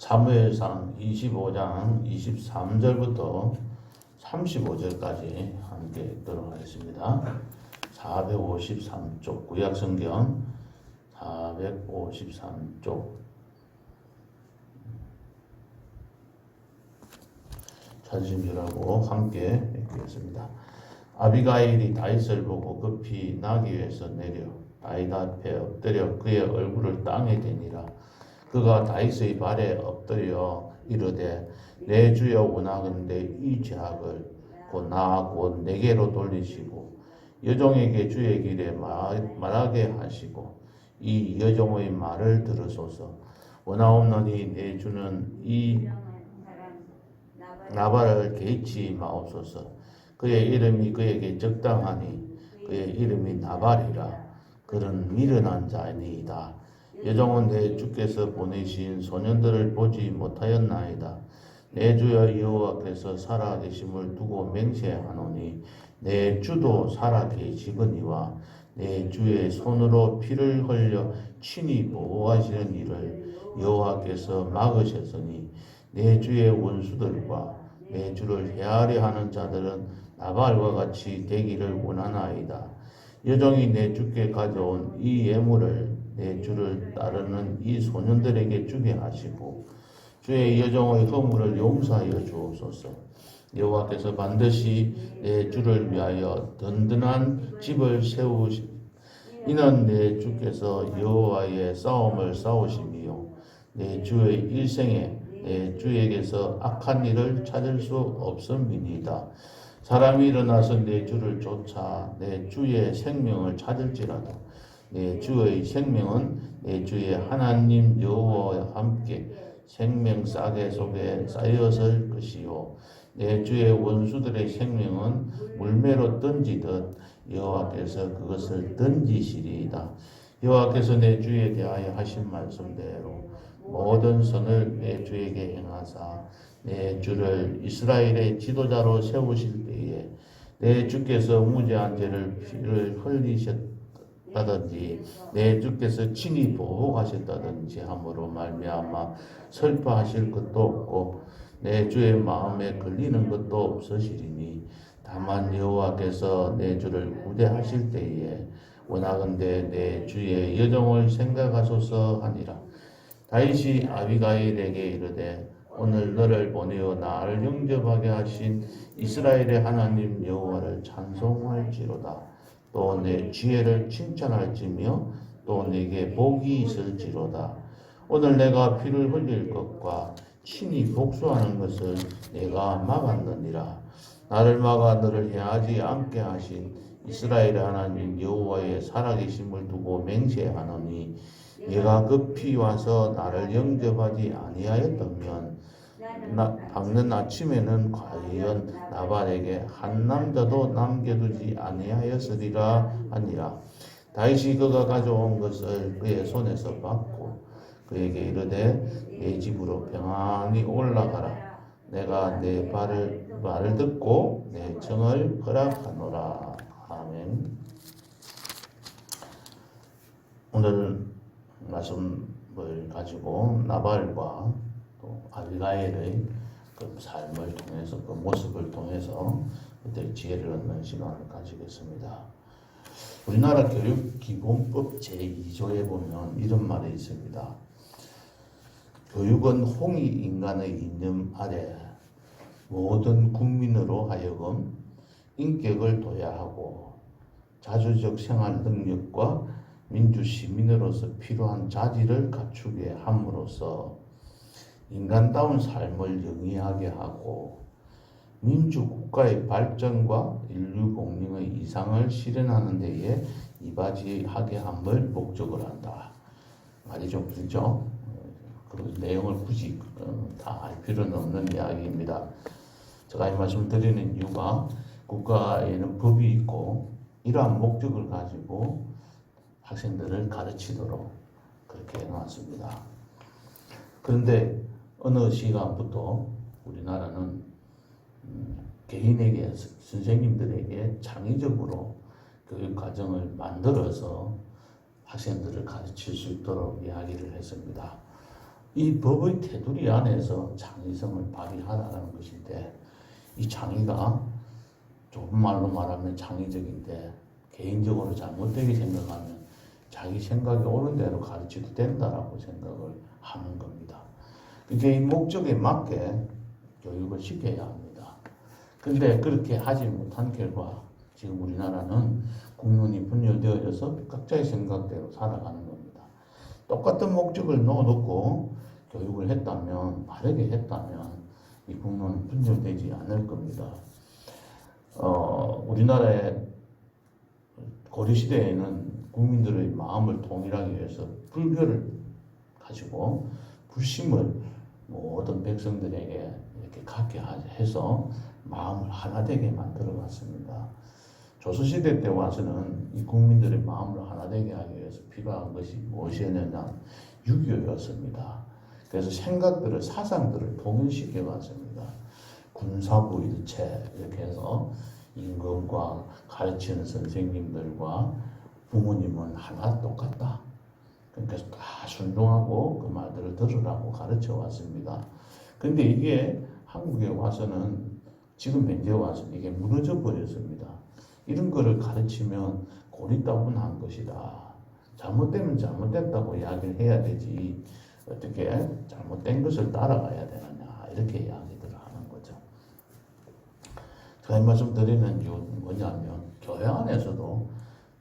사무엘상 25장 23절부터 35절까지 함께 읽도록 하겠습니다. 453쪽 구약성경 453쪽 찾으신 줄 알고 함께 읽겠습니다. 아비가일이 다윗을 보고 급히 나귀에서 내려 다윗 앞에 엎드려 그의 얼굴을 땅에 대니라. 그가 다윗의 발에 엎드려 이르되 내 주여 원하건대 이 죄악을 곧 내게로 돌리시고 여종에게 주의 길에 말하게 하시고 이 여종의 말을 들으소서. 원하옵노니 내 주는 이 나발을 개의치 마옵소서. 그의 이름이 그에게 적당하니 그의 이름이 나발이라. 그는 미련한 자니이다. 여종은 내 주께서 보내신 소년들을 보지 못하였나이다. 내 주여 여호와께서 살아계심을 두고 맹세하노니 내 주도 살아계시거니와 내 주의 손으로 피를 흘려 친히 보호하시는 일을 여호와께서 막으셨으니 내 주의 원수들과 내 주를 헤아려 하는 자들은 나발과 같이 되기를 원하나이다. 여종이 내 주께 가져온 이 예물을 내 주를 따르는 이 소년들에게 주게 하시고 주의 여종의 허물을 용서하여 주옵소서. 여호와께서 반드시 내 주를 위하여 든든한 집을 세우시. 이는 내 주께서 여호와의 싸움을 싸우심이요 내 주의 일생에 내 주에게서 악한 일을 찾을 수 없음이니이다. 사람이 일어나서 내 주를 쫓아 내 주의 생명을 찾을지라도 내 주의 생명은 내 주의 하나님 여호와와 함께 생명 싸개 속에 쌓였을 것이요 내 주의 원수들의 생명은 물매로 던지듯 여호와께서 그것을 던지시리이다. 여호와께서 내 주에 대하여 하신 말씀대로 모든 선을 내 주에게 행하사 내 주를 이스라엘의 지도자로 세우실 때에 내 주께서 무죄한 죄를 피를 흘리셨다든지 내 주께서 친히 보호하셨다든지 함으로 말미암아 슬퍼하실 것도 없고 내 주의 마음에 걸리는 것도 없으시리니 다만 여호와께서 내 주를 구대하실 때에 원하건대 내 주의 여종을 생각하소서 하니라. 다윗이 아비가일에게 이르되 오늘 너를 보내어 나를 영접하게 하신 이스라엘의 하나님 여호와를 찬송할지로다. 또 내 지혜를 칭찬할지며 또 내게 복이 있을지로다. 오늘 내가 피를 흘릴 것과 친히 복수하는 것을 내가 막았느니라. 나를 막아 너를 해하지 않게 하신 이스라엘의 하나님 여호와의 살아계심을 두고 맹세하노니 네가 급히 와서 나를 영접하지 아니하였다면 밝는 아침에는 과연 나발에게 한 남자도 남겨두지 아니하였으리라 하니라. 다윗이 그가 가져온 것을 그의 손에서 받고 그에게 이르되 내 집으로 평안히 올라가라. 내가 내 말을 듣고 내 정을 허락하노라. 아멘. 오늘 말씀을 가지고 나발과 또 아비가일의 그 삶을 통해서 그 모습을 통해서 그때 지혜를 얻는 시간을 가지겠습니다. 우리나라 교육기본법 제2조에 보면 이런 말이 있습니다. 교육은 홍익 인간의 이념 아래 모든 국민으로 하여금 인격을 둬야하고 자주적 생활 능력과 민주 시민으로서 필요한 자질을 갖추게 함으로써 인간다운 삶을 영위하게 하고 민주국가의 발전과 인류 공명의 이상을 실현하는 데에 이바지하게 함을 목적으로 한다. 말이 좀 길죠? 그 내용을 굳이 다 알 필요는 없는 이야기입니다. 제가 이 말씀을 드리는 이유가 국가에는 법이 있고 이러한 목적을 가지고 학생들을 가르치도록 그렇게 해놨습니다. 그런데 어느 시간부터 우리나라는 개인에게 선생님들에게 창의적으로 교육 과정을 만들어서 학생들을 가르칠 수 있도록 이야기를 했습니다. 이 법의 테두리 안에서 창의성을 발휘하라는 것인데, 이 창의가 좁은 말로 말하면 창의적인데 개인적으로 잘못되게 생각하면 자기 생각이 옳은 대로 가르쳐도 된다라고 생각을 하는 겁니다. 그게 이 목적에 맞게 교육을 시켜야 합니다. 근데 그렇게 하지 못한 결과 지금 우리나라는 국론이 분열되어져서 각자의 생각대로 살아가는 겁니다. 똑같은 목적을 넣어놓고 교육을 했다면, 바르게 했다면 이 국론은 분열되지 않을 겁니다. 우리나라의 고려시대에는 국민들의 마음을 통일하기 위해서 불교를 가지고 불심을 모든 백성들에게 이렇게 갖게 해서 마음을 하나 되게 만들어 왔습니다. 조선시대 때 와서는 이 국민들의 마음을 하나 되게 하기 위해서 필요한 것이 무엇이었느냐? 유교였습니다. 그래서 생각들을, 사상들을 통일시켜 왔습니다. 군사부일체 이렇게 해서 임금과 가르치는 선생님들과 부모님은 하나 똑같다. 그래서 다 순종하고 그 말들을 들으라고 가르쳐 왔습니다. 근데 이게 한국에 와서는 지금 현재 와서 이게 무너져 버렸습니다. 이런 거를 가르치면 고리따분한 것이다. 잘못되면 잘못됐다고 이야기를 해야 되지. 어떻게 잘못된 것을 따라가야 되느냐. 이렇게 이야기들을 하는 거죠. 제가 이 말씀 드리는 이유는 뭐냐면 교회 안에서도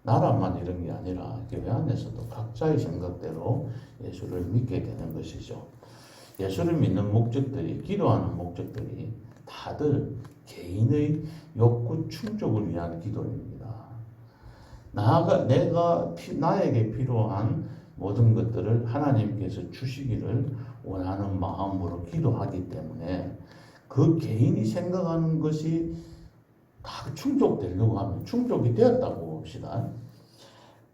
나라만 이런 게 아니라 교회 안에서도 각자의 생각대로 예수를 믿게 되는 것이죠. 예수를 믿는 목적들이, 기도하는 목적들이 다들 개인의 욕구 충족을 위한 기도입니다. 나에게 필요한 모든 것들을 하나님께서 주시기를 원하는 마음으로 기도하기 때문에 그 개인이 생각하는 것이 다 충족되려고 하면 충족이 되었다고 봅시다.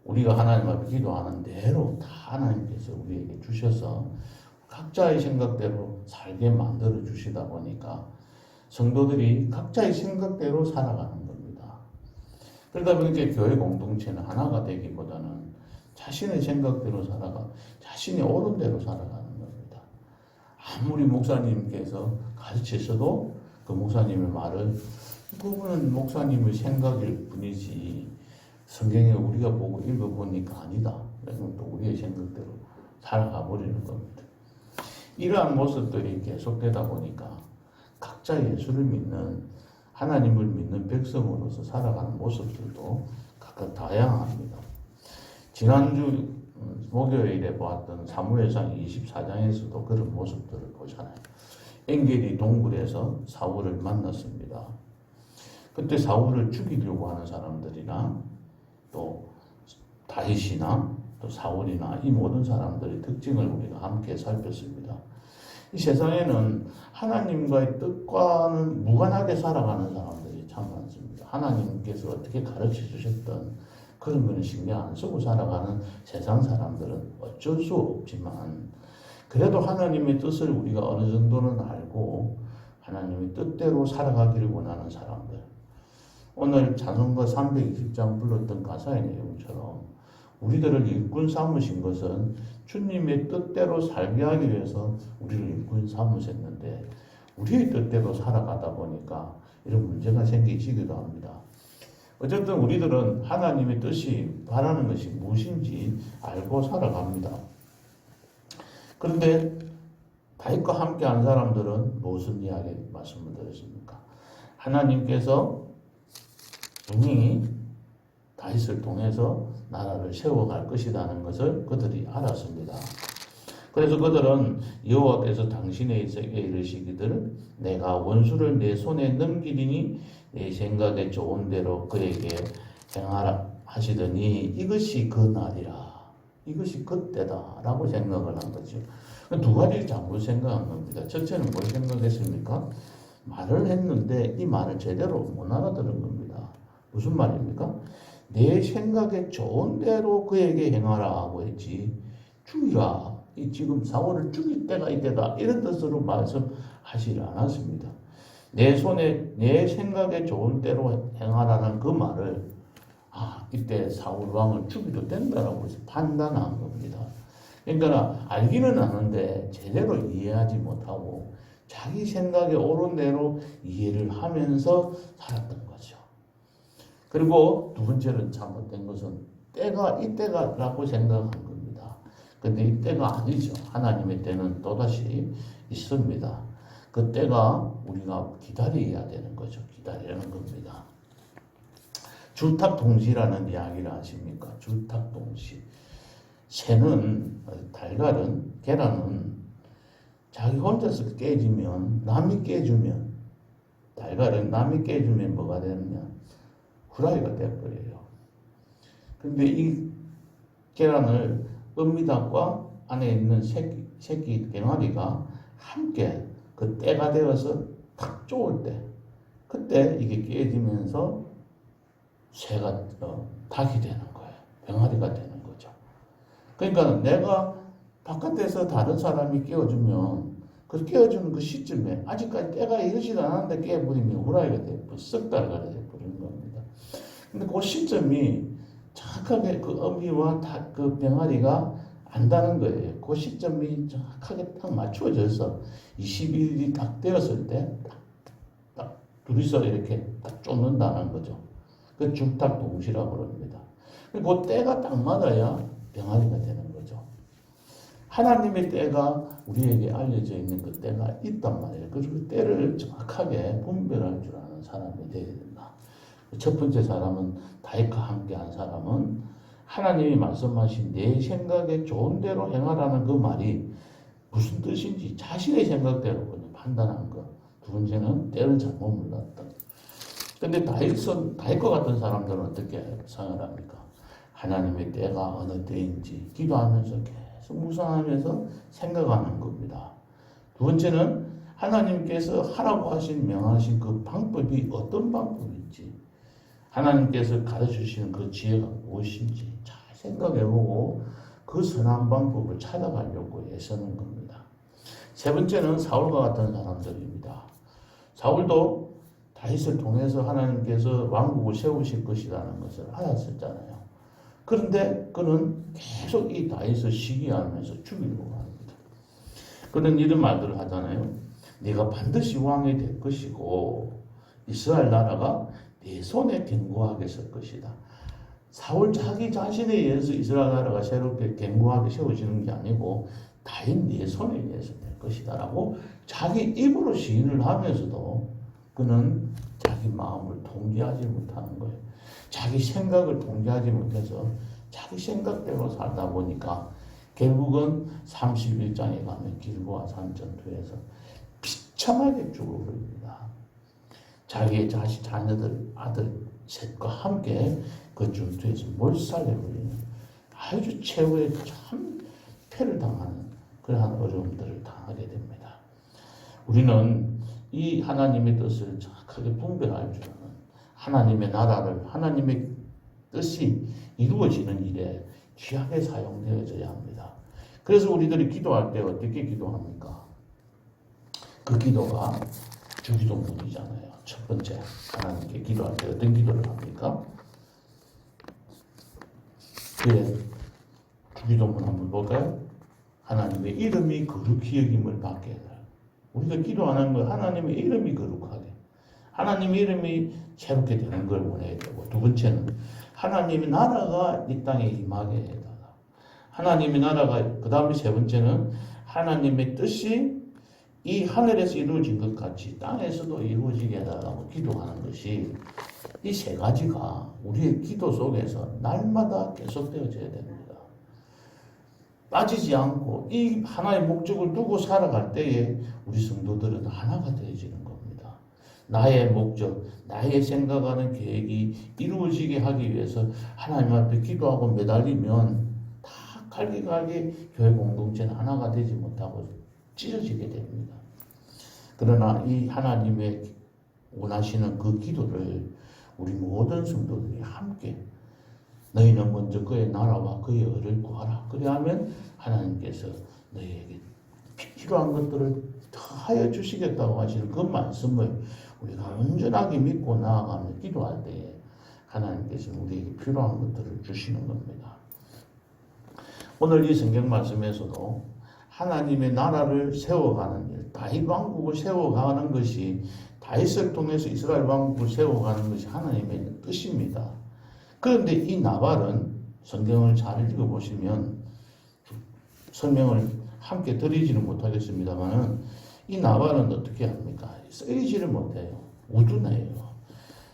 우리가 하나님 앞에 기도하는 대로 다 하나님께서 우리에게 주셔서 각자의 생각대로 살게 만들어 주시다 보니까 성도들이 각자의 생각대로 살아가는 겁니다. 그러다 보니까 교회 공동체는 하나가 되기보다는 자신의 생각대로 자신이 옳은 대로 살아가는 겁니다. 아무리 목사님께서 가르치셔도 그 목사님의 말을 그거는 목사님의 생각일 뿐이지 성경에 우리가 보고 읽어보니까 아니다. 그러면 또 우리의 생각대로 살아가 버리는 겁니다. 이러한 모습들이 계속되다 보니까 각자 예수를 믿는, 하나님을 믿는 백성으로서 살아가는 모습들도 각각 다양합니다. 지난주 목요일에 보았던 사무엘상 24장에서도 그런 모습들을 보잖아요. 엔겔이 동굴에서 사울을 만났습니다. 그때 사울을 죽이려고 하는 사람들이나 또 다윗이나 또 사울이나 이 모든 사람들의 특징을 우리가 함께 살폈습니다. 이 세상에는 하나님과의 뜻과는 무관하게 살아가는 사람들이 참 많습니다. 하나님께서 어떻게 가르쳐 주셨던 그런 거는 신경 안 쓰고 살아가는 세상 사람들은 어쩔 수 없지만 그래도 하나님의 뜻을 우리가 어느 정도는 알고 하나님의 뜻대로 살아가기를 원하는 사람들. 오늘 찬송가 320장 불렀던 가사의 내용처럼 우리들을 일꾼 삼으신 것은 주님의 뜻대로 살게 하기 위해서 우리를 일꾼 삼으셨는데 우리의 뜻대로 살아가다 보니까 이런 문제가 생기시기도 합니다. 어쨌든 우리들은 하나님의 뜻이 바라는 것이 무엇인지 알고 살아갑니다. 그런데 다윗과 함께 한 사람들은 무슨 이야기 말씀을 드렸습니까? 하나님께서 분명히 다윗을 통해서 나라를 세워갈 것이라는 것을 그들이 알았습니다. 그래서 그들은 여호와께서 당신의 세계에 이르시기를 내가 원수를 내 손에 넘기리니 내 생각에 좋은 대로 그에게 행하라 하시더니 이것이 그 날이라. 이것이 그때다 라고 생각을 한 거죠. 두 가지를 잘못 생각한 겁니다. 첫째는 뭘 생각했습니까? 말을 했는데 이 말을 제대로 못 알아들은 겁니다. 무슨 말입니까? 내 생각에 좋은 대로 그에게 행하라 하고 했지 죽이라. 지금 사울을 죽일 때가 이때다. 이런 뜻으로 말씀하시지 않았습니다. 내 손에 내 생각에 좋은 대로 행하라는 그 말을 이때 사울 왕을 죽여도 된다라고 해서 판단한 겁니다. 그러니까 알기는 아는데 제대로 이해하지 못하고 자기 생각에 옳은 대로 이해를 하면서 살았던 거죠. 그리고 두 번째는 잘못된 것은 때가 이때가라고 생각한 겁니다. 근데 이때가 아니죠. 하나님의 때는 또다시 있습니다. 그 때가 우리가 기다려야 되는 거죠. 기다리는 겁니다. 줄탁동시라는 이야기를 아십니까? 줄탁동시. 새는, 달걀은, 계란은 자기 혼자서 깨지면, 남이 깨주면, 달걀은 남이 깨주면 뭐가 되느냐? 후라이가 되어버려요. 근데 이 계란을 어미닭과 안에 있는 새끼 병아리가 함께 그 때가 되어서 탁 쪼을 때, 그때 이게 깨지면서 새가 닭이 되는 거예요. 병아리가 되는 거죠. 그러니까 내가 바깥에서 다른 사람이 깨워주면 그 깨워주는 그 시점에 아직까지 때가 이르지도 않았는데 깨버리면 후라이가 되고 썩 달걀이 되어버리는 겁니다. 근데 그 시점이 정확하게 그 어미와 그 병아리가 안다는 거예요. 그 시점이 정확하게 딱 맞춰져서 21일이 딱 되었을 때 딱 둘이서 이렇게 딱 쫓는다는 거죠. 그 줄탁동시라고 그럽니다. 그 때가 딱 맞아야 병아리가 되는 거죠. 하나님의 때가 우리에게 알려져 있는 그 때가 있단 말이에요. 그리고 그 때를 정확하게 분별할 줄 아는 사람이 되어야 된다. 첫 번째 사람은 다윗과 함께한 사람은 하나님이 말씀하신 내 생각에 좋은 대로 행하라는 그 말이 무슨 뜻인지 자신의 생각대로 판단한 것. 두 번째는 때를 잘못 몰랐다. 근데 다윗과 같은 사람들은 어떻게 생각합니까? 하나님의 때가 어느 때인지 기도하면서 계속 묵상하면서 생각하는 겁니다. 두 번째는 하나님께서 하라고 명하신 그 방법이 어떤 방법인지, 하나님께서 가르쳐주시는 그 지혜가 무엇인지 잘 생각해보고 그 선한 방법을 찾아가려고 애쓰는 겁니다. 세 번째는 사울과 같은 사람들입니다. 사울도 다윗을 통해서 하나님께서 왕국을 세우실 것이라는 것을 알았었잖아요. 그런데 그는 계속 이 다윗을 시기하면서 죽이려고 합니다. 그는 이런 말들을 하잖아요. 네가 반드시 왕이 될 것이고 이스라엘 나라가 네 손에 견고하게 설 것이다. 사울 자기 자신에 의해서 이스라엘 나라가 새롭게 견고하게 세워지는 게 아니고 다윗 네 손에 의해서 될 것이다 라고 자기 입으로 시인을 하면서도 그는 자기 마음을 통제하지 못하는 거예요. 자기 생각을 통제하지 못해서 자기 생각대로 살다 보니까 결국은 31장에 가면 길보아 산 전투에서 비참하게 죽어버립니다. 자기의 자녀들, 아들 셋과 함께 그 전투에서 몰살해버리는 아주 최후의 참 패를 당하는 그러한 어려움들을 당하게 됩니다. 우리는 이 하나님의 뜻을 정확하게 분별할 줄 아는 하나님의 나라를, 하나님의 뜻이 이루어지는 일에 귀하게 사용되어져야 합니다. 그래서 우리들이 기도할 때 어떻게 기도합니까? 그 기도가 주기도문이잖아요. 첫 번째, 하나님께 기도할 때 어떤 기도를 합니까? 그래, 주기도문 한번 볼까요? 하나님의 이름이 거룩히 여김을 받게 해달라. 우리가 기도하는 건 하나님의 이름이 거룩하게, 하나님의 이름이 새롭게 되는 걸 원해야 되고, 두 번째는 하나님의 나라가 이 땅에 임하게 해달라. 하나님의 나라가, 그 다음에 세 번째는 하나님의 뜻이 이 하늘에서 이루어진 것 같이 땅에서도 이루어지게 해달라고 기도하는 것이, 이 세 가지가 우리의 기도 속에서 날마다 계속되어져야 됩니다. 빠지지 않고 이 하나의 목적을 두고 살아갈 때에 우리 성도들은 하나가 되어지는 겁니다. 나의 목적, 나의 생각하는 계획이 이루어지게 하기 위해서 하나님 앞에 기도하고 매달리면 다 갈기갈기 교회 공동체는 하나가 되지 못하고 찢어지게 됩니다. 그러나 이 하나님의 원하시는 그 기도를 우리 모든 성도들이 함께, 너희는 먼저 그의 나라와 그의 의를 구하라. 그리하면 하나님께서 너희에게 필요한 것들을 더하여 주시겠다고 하시는 그 말씀을 우리가 온전하게 믿고 나아가며 기도할 때에 하나님께서 우리에게 필요한 것들을 주시는 겁니다. 오늘 이 성경 말씀에서도 하나님의 나라를 세워가는 일, 다윗 왕국을 세워가는 것이 다윗을 통해서 이스라엘 왕국을 세워가는 것이 하나님의 뜻입니다. 그런데 이 나발은 성경을 잘 읽어보시면 설명을 함께 드리지는 못하겠습니다만 이 나발은 어떻게 합니까? 쓰이지를 못해요. 우둔해요.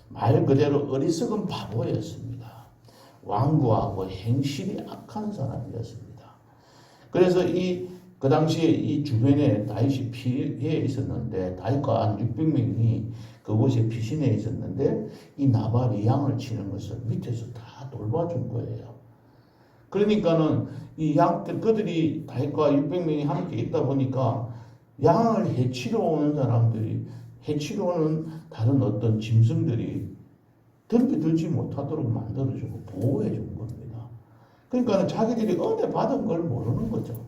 말 그대로 어리석은 바보였습니다. 완고하고 행실이 악한 사람이었습니다. 그래서 그 당시에 이 주변에 다윗이 피해 있었는데 다윗과 한 600명이 그곳에 피신해 있었는데 이 나발이 양을 치는 것을 밑에서 다 돌봐준 거예요. 그러니까는 이 양들 그들이 다윗과 600명이 함께 있다 보니까 양을 해치러 오는 사람들이 해치러 오는 다른 어떤 짐승들이 덤벼들지 못하도록 만들어주고 보호해 준 겁니다. 그러니까 자기들이 은혜 받은 걸 모르는 거죠.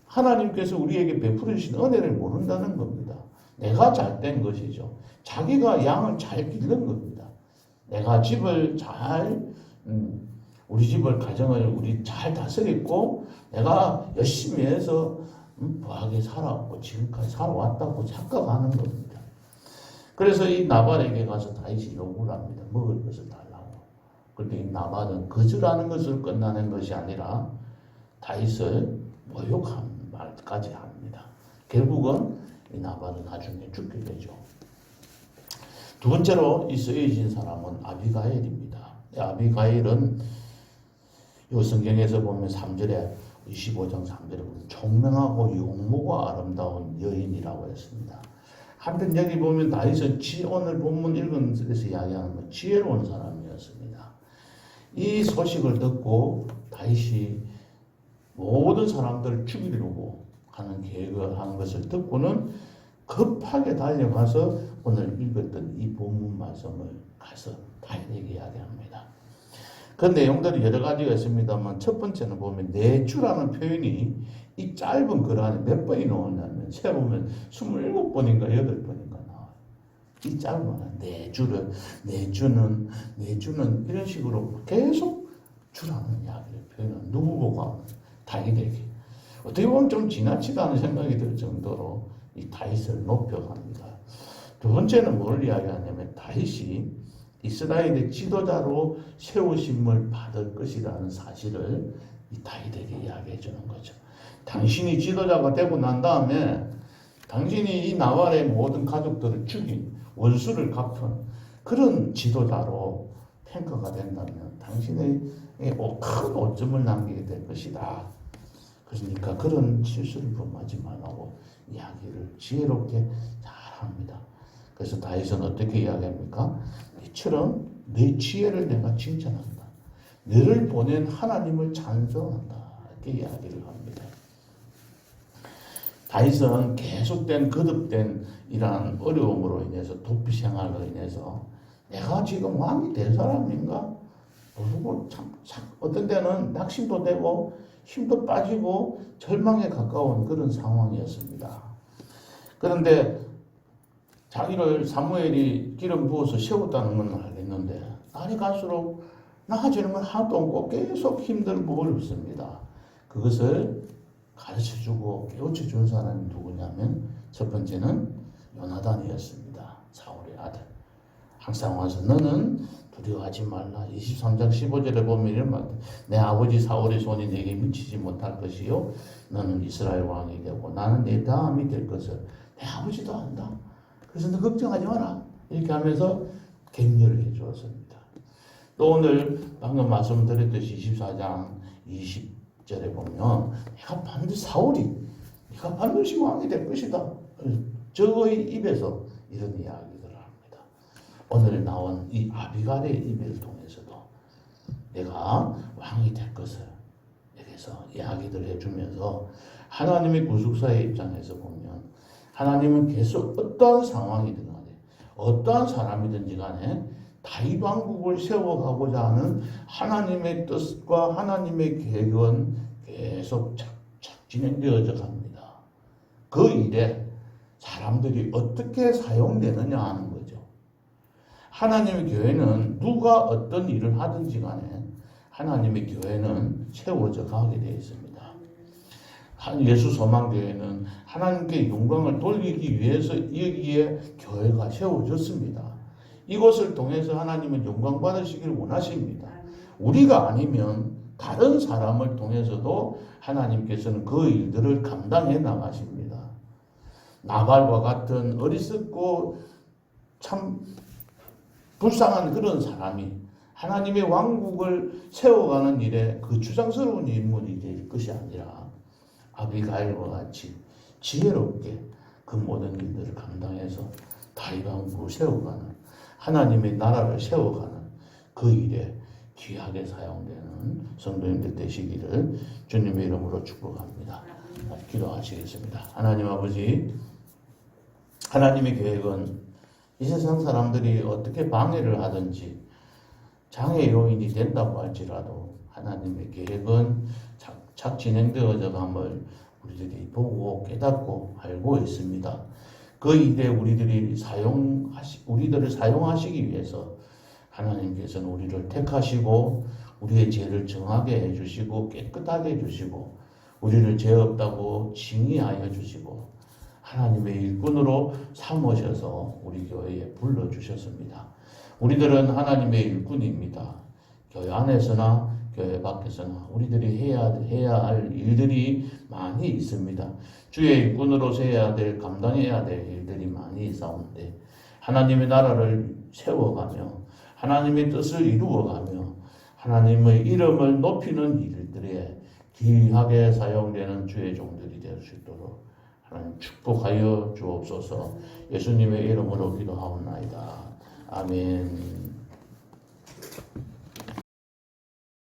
하나님께서 우리에게 베풀으신 은혜를 모른다는 겁니다. 내가 잘된 것이죠. 자기가 양을 잘 기른 겁니다. 내가 집을 우리 집을 가정을 우리 잘 다스렸고 내가 열심히 해서 부하게 살아왔고 지금까지 살아왔다고 착각하는 겁니다. 그래서 이 나발에게 가서 다윗이 요구를 합니다. 먹을 것을 달라고. 그런데 이 나발은 거절하는 것으로 끝나는 것이 아니라 다윗을 모욕한 말까지 합니다. 결국은 이 나발은 나중에 죽게 되죠. 두 번째로 이 쓰여진 사람은 아비가일입니다. 아비가일은 이 성경에서 보면 3절에 25장 3절에 보면 총명하고 용모가 아름다운 여인이라고 했습니다. 한편 여기 보면 다윗은 오늘 본문 읽은 데서 이야기하는 건 지혜로운 사람이었습니다. 이 소식을 듣고 다윗이 모든 사람들을 죽이려고 하는 계획을 하는 것을 듣고는 급하게 달려가서 오늘 읽었던 이 본문 말씀을 가서 다윗에게 이야기합니다. 그 내용들이 여러 가지가 있습니다만 첫 번째는 보면 내주라는 표현이 이 짧은 글 안에 몇 번이 나오냐면 세보면 27번인가 8번인가 나와요. 이 짧은 내주는 이런 식으로 계속 주라는 이야기를 표현한 누구 보고 다윗에게 어떻게 보면 좀 지나치다는 생각이 들 정도로 이 다윗을 높여갑니다. 두 번째는 뭘 이야기하냐면 다윗이 이스라엘의 지도자로 세우심을 받을 것이라는 사실을 이 다윗에게 이야기해 주는 거죠. 당신이 지도자가 되고 난 다음에 당신이 이 나발의 모든 가족들을 죽인 원수를 갚은 그런 지도자로 평가가 된다면 당신의 큰 오점을 남기게 될 것이다. 그러니까 그런 실수를 범하지 말라고 이야기를 지혜롭게 잘합니다. 그래서 다윗은 어떻게 이야기합니까? 이처럼 내 지혜를 내가 칭찬한다. 너를 보낸 하나님을 찬송한다. 이렇게 이야기를 합니다. 다윗은 계속된 거듭된 이러한 어려움으로 인해서 도피 생활로 인해서 내가 지금 왕이 될 사람인가? 모르고 어떤 때는 낙심도 되고 힘도 빠지고 절망에 가까운 그런 상황이었습니다. 그런데 자기를 사무엘이 기름 부어서 세웠다는 건 알겠는데 날이 갈수록 나아지는 건 하나도 없고 계속 힘들고 어렵습니다. 그것을 가르쳐주고 깨우쳐준 사람이 누구냐면 첫 번째는 요나단이었습니다. 사울의 아들. 항상 와서 너는 두려워하지 말라. 23장 15절에 보면 이런 말, 내 아버지 사울의 손이 내게 미치지 못할 것이요 너는 이스라엘 왕이 되고 나는 내 다음이 될 것을 내 아버지도 안다. 그래서 너 걱정하지 마라. 이렇게 하면서 격려를 해주었습니다. 또 오늘 방금 말씀드렸듯이 24장 20절에 보면 내가 반드시 왕이 될 것이다. 저의 입에서 이런 이야기들을 합니다. 오늘 나온 이 아비갈의 입을 통해서도 내가 왕이 될 것을 여기서 이야기를 해주면서 하나님의 구속사의 입장에서 보면 하나님은 계속 어떠한 상황이든 간에 어떠한 사람이든지 간에 다윗 왕국을 세워가고자 하는 하나님의 뜻과 하나님의 계획은 계속 진행되어져 갑니다. 그 일에 사람들이 어떻게 사용되느냐 하는 거죠. 하나님의 교회는 누가 어떤 일을 하든지 간에 하나님의 교회는 세워져 가게 되어 있습니다. 예수 소망교회는 하나님께 영광을 돌리기 위해서 여기에 교회가 세워졌습니다. 이것을 통해서 하나님은 영광 받으시길 원하십니다. 우리가 아니면 다른 사람을 통해서도 하나님께서는 그 일들을 감당해 나가십니다. 나발과 같은 어리석고 참 불쌍한 그런 사람이 하나님의 왕국을 세워가는 일에 그 주장스러운 인물이 될 것이 아니라 아비가일과 같이 지혜롭게 그 모든 일들을 감당해서 다윗 왕국을 세워가는 하나님의 나라를 세워가는 그 일에 귀하게 사용되는 성도님들 되시기를 주님의 이름으로 축복합니다. 기도하시겠습니다. 하나님 아버지, 하나님의 계획은 이 세상 사람들이 어떻게 방해를 하든지 장애 요인이 된다고 할지라도 하나님의 계획은 착 진행되어져 감을 우리들이 보고 깨닫고 알고 있습니다. 그 일에 우리들을 사용하시기 위해서 하나님께서는 우리를 택하시고 우리의 죄를 정하게 해주시고 깨끗하게 해주시고 우리를 죄 없다고 징의하여 주시고 하나님의 일꾼으로 삼으셔서 우리 교회에 불러주셨습니다. 우리들은 하나님의 일꾼입니다. 교회 안에서나 교회 밖에서나 우리들이 해야 할 일들이 많이 있습니다. 주의 일꾼으로서 해야 될, 감당해야 될 일들이 많이 있사온데 하나님의 나라를 세워가며 하나님의 뜻을 이루어가며 하나님의 이름을 높이는 일들에 귀하게 사용되는 주의 종들이 될 수 있도록 하나님 축복하여 주옵소서. 예수님의 이름으로 기도하옵나이다. 아멘.